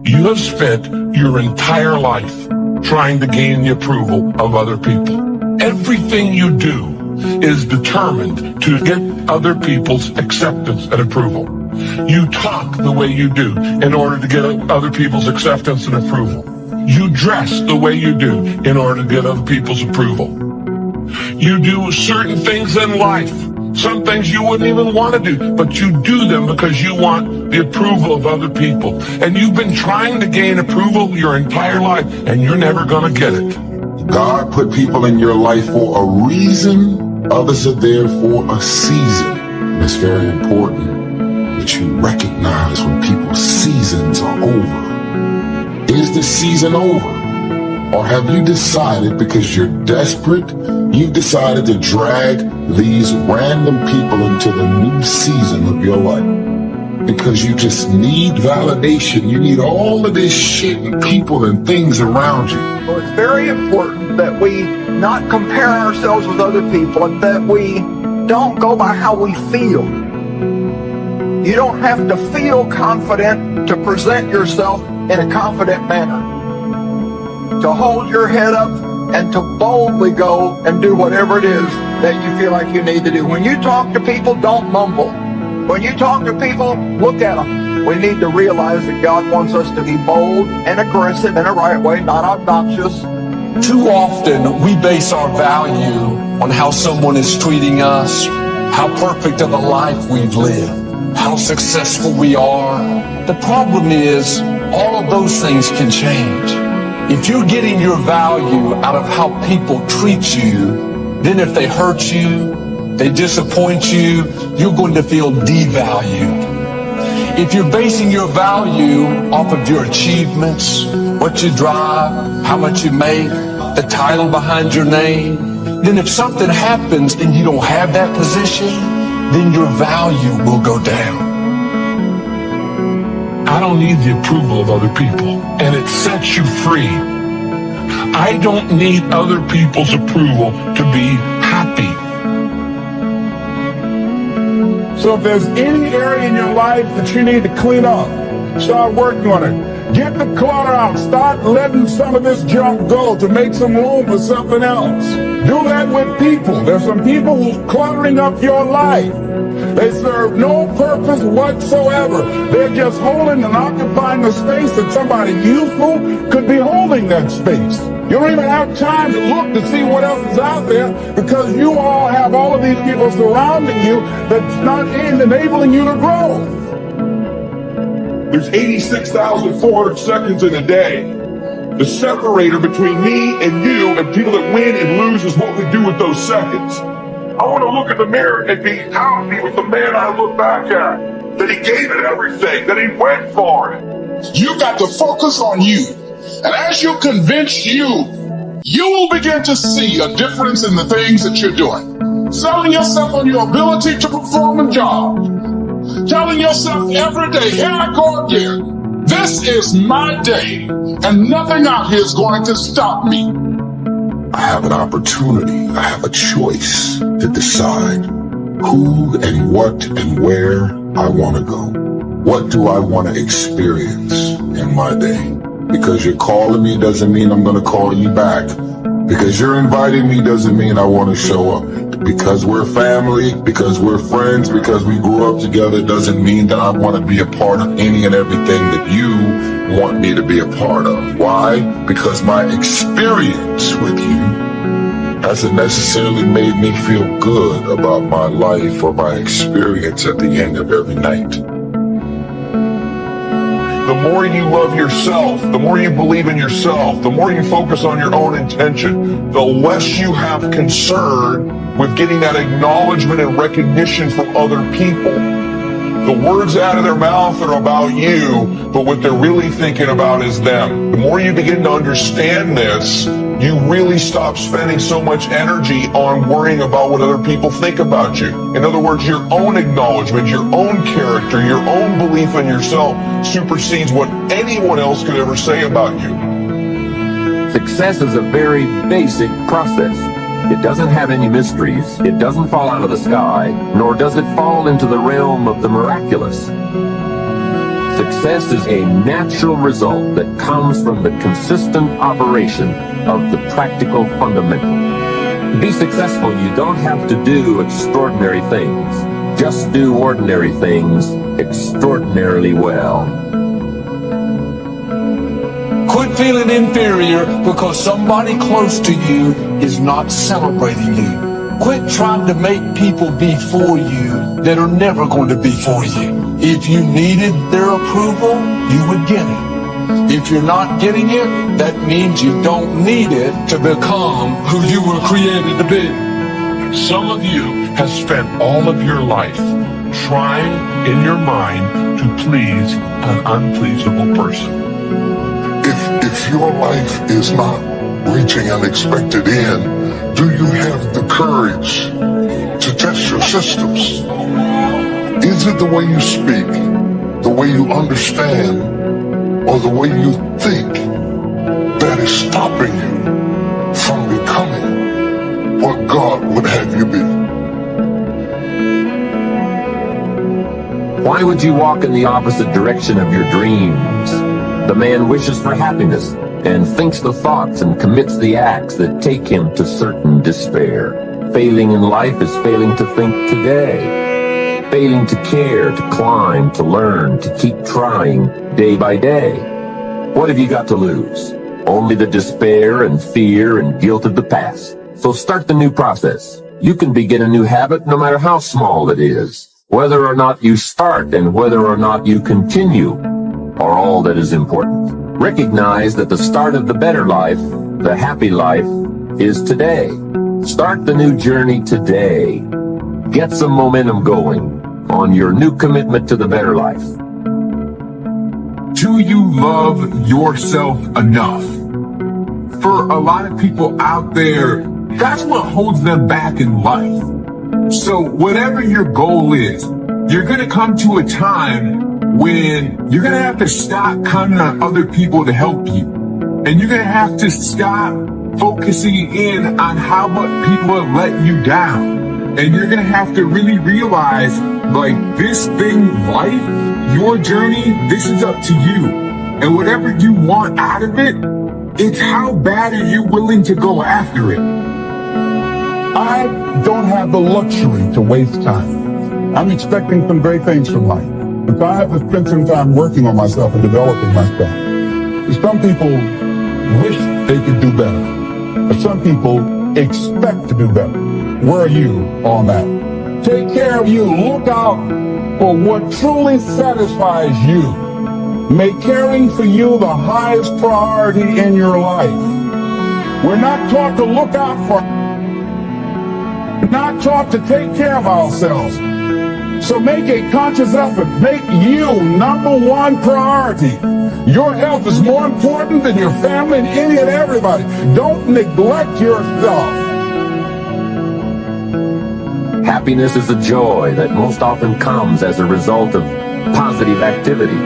You have spent your entire life trying to gain the approval of other people. Everything you do is determined to get other people's acceptance and approval. You talk the way you do in order to get other people's acceptance and approval. You dress the way you do in order to get other people's approval. You do certain things in life. Some things you wouldn't even want to do, but you do them because you want the approval of other people. And you've been trying to gain approval your entire life, and you're never going to get it. God put people in your life for a reason. Others are there for a season. And it's very important that you recognize when people's seasons are over. Is the season over? Or have you decided, because you're desperate, you've decided to drag these random people into the new season of your life? Because you just need validation. You need all of this shit and people and things around you. So it's very important that we not compare ourselves with other people and that we don't go by how we feel. You don't have to feel confident to present yourself in a confident manner. To hold your head up and to boldly go and do whatever it is that you feel like you need to do. When you talk to people, don't mumble. When you talk to people, look at them. We need to realize that God wants us to be bold and aggressive in a right way, not obnoxious. Too often, we base our value on how someone is treating us, how perfect of a life we've lived, how successful we are. The problem is, all of those things can change. If you're getting your value out of how people treat you, then if they hurt you, they disappoint you, you're going to feel devalued. If you're basing your value off of your achievements, what you drive, how much you make, the title behind your name, then if something happens and you don't have that position, then your value will go down. I don't need the approval of other people, and it sets you free. I don't need other people's approval to be happy. So if there's any area in your life that you need to clean up, start working on it. Get the clutter out. Start letting some of this junk go to make some room for something else. Do that with people. There's some people who's cluttering up your life. They serve no purpose whatsoever. They're just holding and occupying the space that somebody useful could be holding that space. You don't even have time to look to see what else is out there because you all have all of these people surrounding you that's not enabling you to grow. There's 86,400 seconds in a day. The separator between me and you and people that win and lose is what we do with those seconds. I want to look in the mirror and be happy with the man I look back at. That he gave it everything, that he went for it. You got to focus on you. And as you convince you will begin to see a difference in the things that you're doing. Selling yourself on your ability to perform a job. Telling yourself every day, here I go again. This is my day, and nothing out here is going to stop me. I have an opportunity, I have a choice to decide who and what and where I want to go. What do I want to experience in my day? Because you're calling me doesn't mean I'm going to call you back. Because you're inviting me doesn't mean I want to show up. Because we're family, because we're friends, because we grew up together doesn't mean that I want to be a part of any and everything that you want me to be a part of. Why? Because my experience with you hasn't necessarily made me feel good about my life or my experience at the end of every night. The more you love yourself, the more you believe in yourself, the more you focus on your own intention, the less you have concern with getting that acknowledgement and recognition from other people. The words out of their mouth are about you, but what they're really thinking about is them. The more you begin to understand this, you really stop spending so much energy on worrying about what other people think about you. In other words, your own acknowledgement, your own character, your own belief in yourself supersedes what anyone else could ever say about you. Success is a very basic process. It doesn't have any mysteries. It doesn't fall out of the sky, nor does it fall into the realm of the miraculous. Success is a natural result that comes from the consistent operation of the practical fundamental. To be successful, you don't have to do extraordinary things. Just do ordinary things extraordinarily well. Quit feeling inferior because somebody close to you is not celebrating you. Quit trying to make people be for you that are never going to be for you. If you needed their approval, you would get it. If you're not getting it, that means you don't need it to become who you were created to be. Some of you have spent all of your life trying in your mind to please an unpleasable person. If your life is not reaching an expected end, do you have the courage to test your systems? Is it the way you speak, the way you understand, or the way you think that is stopping you from becoming what God would have you be? Why would you walk in the opposite direction of your dreams? The man wishes for happiness and thinks the thoughts and commits the acts that take him to certain despair. Failing in life is failing to think today. Failing to care, to climb, to learn, to keep trying day by day. What have you got to lose? Only the despair and fear and guilt of the past. So start the new process. You can begin a new habit no matter how small it is. Whether or not you start and whether or not you continue are all that is important. Recognize that the start of the better life, the happy life, is today. Start the new journey today. Get some momentum going on your new commitment to the better life. Do you love yourself enough? For a lot of people out there, that's what holds them back in life. So whatever your goal is, you're going to come to a time when you're going to have to stop counting on other people to help you. And you're going to have to stop focusing in on how much people have let you down. And you're going to have to really realize, like, this thing, life, your journey, this is up to you. And whatever you want out of it, it's how bad are you willing to go after it. I don't have the luxury to waste time. I'm expecting some great things from life. And so I have to spend some time working on myself and developing myself. Some people wish they could do better. But some people expect to do better. Where are you on that? Take care of you. Look out for what truly satisfies you. Make caring for you the highest priority in your life. We're not taught to look out for, we're not taught to take care of ourselves. So make a conscious effort. Make you number one priority. Your health is more important than your family and any and everybody. Don't neglect yourself. Happiness is a joy that most often comes as a result of positive activity.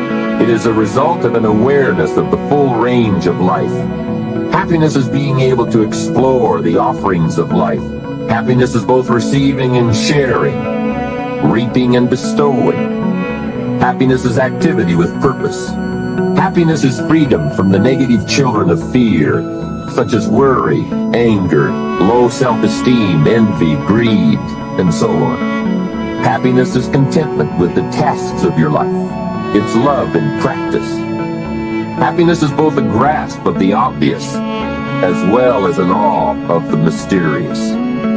It is a result of an awareness of the full range of life. Happiness is being able to explore the offerings of life. Happiness is both receiving and sharing, reaping and bestowing. Happiness is activity with purpose. Happiness is freedom from the negative children of fear, such as worry, anger, low self-esteem, envy, greed, and so on. Happiness is contentment with the tasks of your life. It's love in practice. Happiness is both a grasp of the obvious as well as an awe of the mysterious.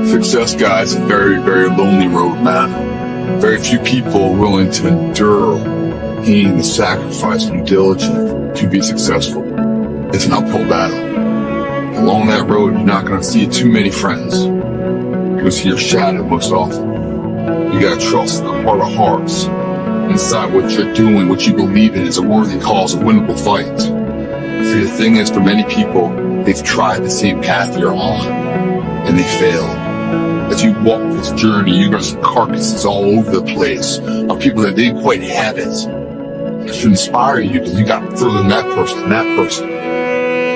Success, guys, is a very, very lonely road, man. Very few people are willing to endure pain, the sacrifice, and diligence to be successful. It's an uphill battle. Along that road, you're not going to see too many friends. You're going to see your shadow most often. You got to trust in the heart of hearts. Inside what you're doing, what you believe in is a worthy cause, a winnable fight. See, the thing is, for many people, they've tried the same path you're on, and they failed. As you walk this journey, you're going to see carcasses all over the place of people that didn't quite have it. It should inspire you because you got further than that person and that person.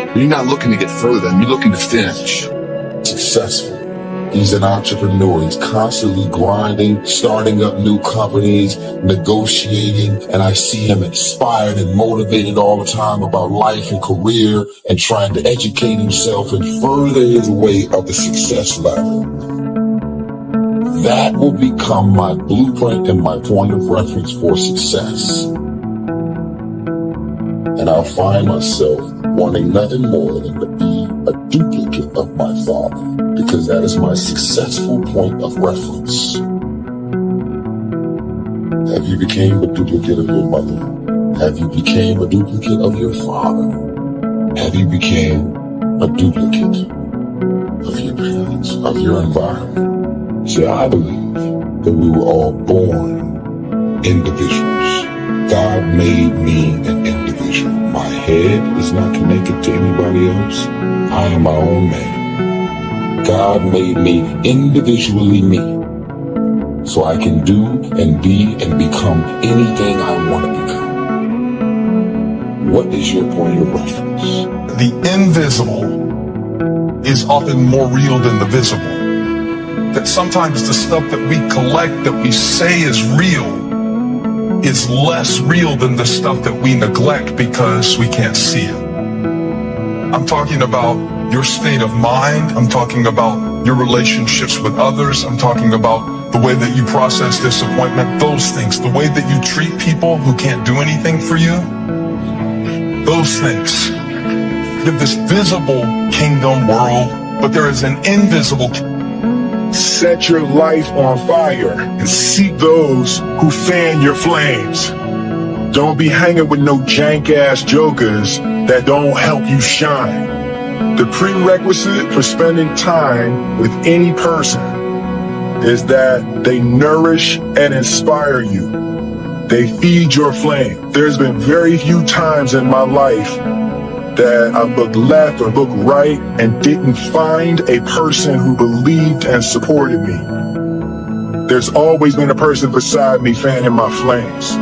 But you're not looking to get further than you're looking to finish successful. He's an entrepreneur. He's constantly grinding, starting up new companies, negotiating, and I see him inspired and motivated all the time about life and career and trying to educate himself and further his way up the success ladder. That will become my blueprint and my point of reference for success. And I'll find myself wanting nothing more than to be a duplicate of my father, because that is my successful point of reference. Have you become a duplicate of your mother? Have you become a duplicate of your father? Have you become a duplicate of your parents, of your environment? See, I believe that we were all born individuals. God made me an individual. My head is not connected to anybody else. I am my own man. God made me individually me, so I can do and be and become anything I want to become. What is your point of reference? The invisible is often more real than the visible. That sometimes the stuff that we collect, that we say is real, is less real than the stuff that we neglect because we can't see it. I'm talking about your state of mind. I'm talking about your relationships with others. I'm talking about the way that you process disappointment, those things, the way that you treat people who can't do anything for you, those things. You have this visible kingdom world, but there is an invisible kingdom. Set your life on fire and seek those who fan your flames. Don't be hanging with no jank-ass jokers that don't help you shine. The prerequisite for spending time with any person is that they nourish and inspire you. They feed your flame. There's been very few times in my life that I looked left or looked right and didn't find a person who believed and supported me. There's always been a person beside me fanning my flames.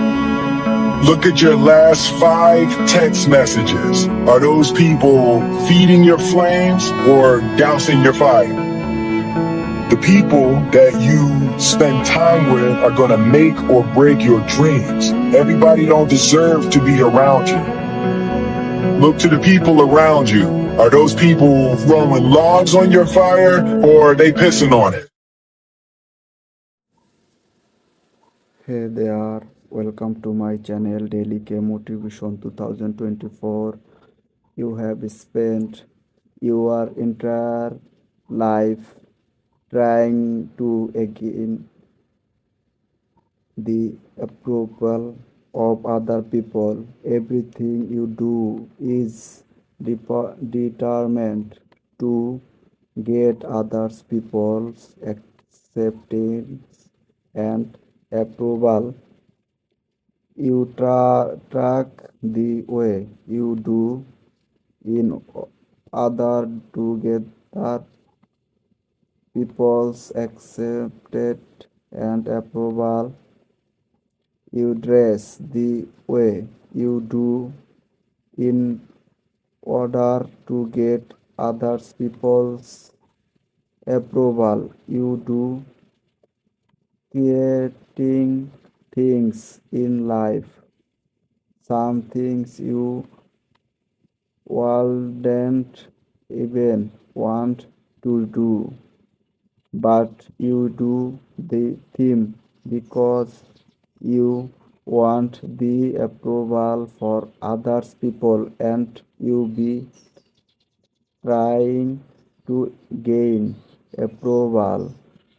Look at your last 5 text messages. Are those people feeding your flames or dousing your fire? The people that you spend time with are gonna make or break your dreams. Everybody don't deserve to be around you. Look to the people around you. Are those people throwing logs on your fire or are they pissing on it? Hey there, welcome to my channel Daily K Motivation 2024. You have spent your entire life trying to gain the approval of other people. Everything you do is determined to get others people's acceptance and approval. You track the way you do in other to get that people's acceptance and approval. You dress the way you do in order to get others people's approval. You do creating things in life. Some things you wouldn't even want to do, but you do the thing because you want the approval for others people and you be trying to gain approval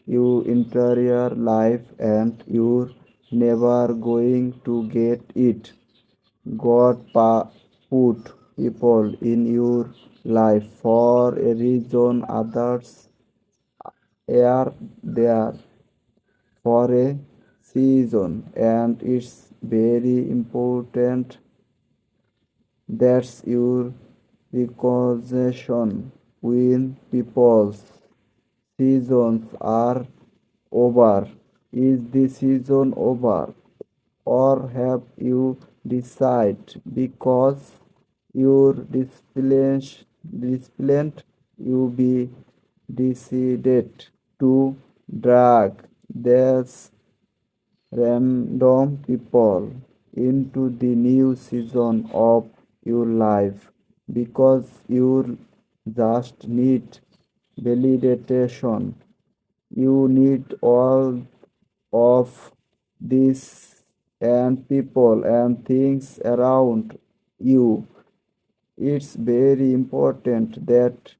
you interior life and you're never going to get it. God put people in your life for a reason. Others are there for a season, and it's very important that's your recognition when people's seasons are over. Is the season over? Or have you decided because you're disciplined you be decided to drag these random people into the new season of your life because you just need validation. You need all of this and people and things around you. It's very important that